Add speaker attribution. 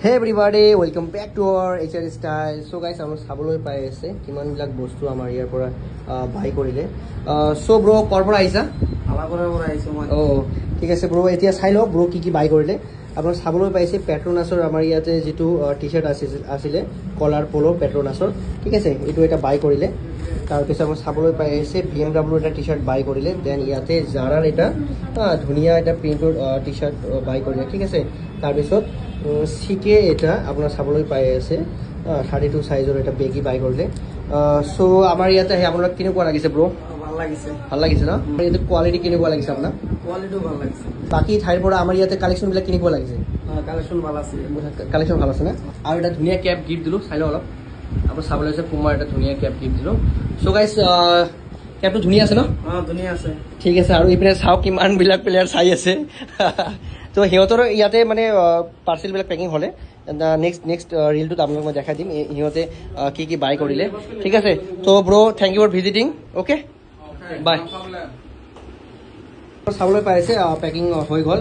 Speaker 1: Hey everybody, welcome back to our HR Style. So guys, আমরা সাবলৈ পাই আছে কিমান বিলাক বস্তু আমাৰ ইয়াৰ পৰা বাই কৰিলে। সো ব্ৰো কৰপৰা আইছা?
Speaker 2: আলাপৰা পৰা আইছো মই।
Speaker 1: ও ঠিক আছে ব্ৰো, এতিয়া চাই লওক ব্ৰো কি কি বাই কৰিলে। আপোনাৰ সাবলৈ পাইছে পেট্ৰোনাছৰ আমাৰ ইয়াতে যেটো টি-শাৰ্ট আছিল কলাৰ পোলো পেট্ৰোনাছৰ, ঠিক আছে, এটো এটা বাই কৰিলে। তাৰ পিছত আমাৰ সাবলৈ পাই আছে BMW এটা টি-শাৰ্ট বাই কৰিলে। দেন ইয়াতে জাৰাৰ এটা ধুনিয়া এটা প্ৰিন্টৰ টি-শাৰ্ট বাই কৰিলে, ঠিক আছে। তাৰ পিছত সিকে এটা আপোনাৰ সাবলৈ পাই আছে 32 সাইজৰ এটা বেগি বাই কৰিলে। সো আমাৰ ইয়াতে আপোনাক কেনেকুৱা লাগিছে ব্ৰো?
Speaker 2: ভাল লাগিছে।
Speaker 1: ভাল লাগিছে না? ইয়াতে কোৱালিটি কেনেকুৱা লাগিছে আপোনাক?
Speaker 2: কোৱালিটিও ভাল লাগিছে।
Speaker 1: বাকি ঠাইৰ পৰা আমাৰ ইয়াতে কালেকচন বিলাক কেনেকুৱা লাগিছে?
Speaker 2: কালেকচন ভাল আছে।
Speaker 1: কালেকচন ভাল আছে না? আৰু এটা ধুনিয়া কেপ গিফট দিলো, চাই লও অলপ। আপোনাৰ চাবলৈ আছে পুমাৰ এটা ধুনিয়া কেপ গিফট দিলো। সো গাইস কেপটো ধুনিয়া আছে ন?
Speaker 2: ধুনিয়া আছে। ঠিক
Speaker 1: আছে। আৰু ইপিনে চাও কিমান বিলাক প্লেয়াৰ চাই আছে। তো সিহঁতৰ ইয়াতে মানে পাৰ্সেল বিলাক পেকিং হলে নেক্সট ৰিলটোত আপোনাক মই দেখাই দিম সিহঁতে কি কি বাই কৰিলে, ঠিক আছে। তো bro thank you for visiting, okay bye. চাবলৈ পাইছে পেকিং হৈ গ'ল।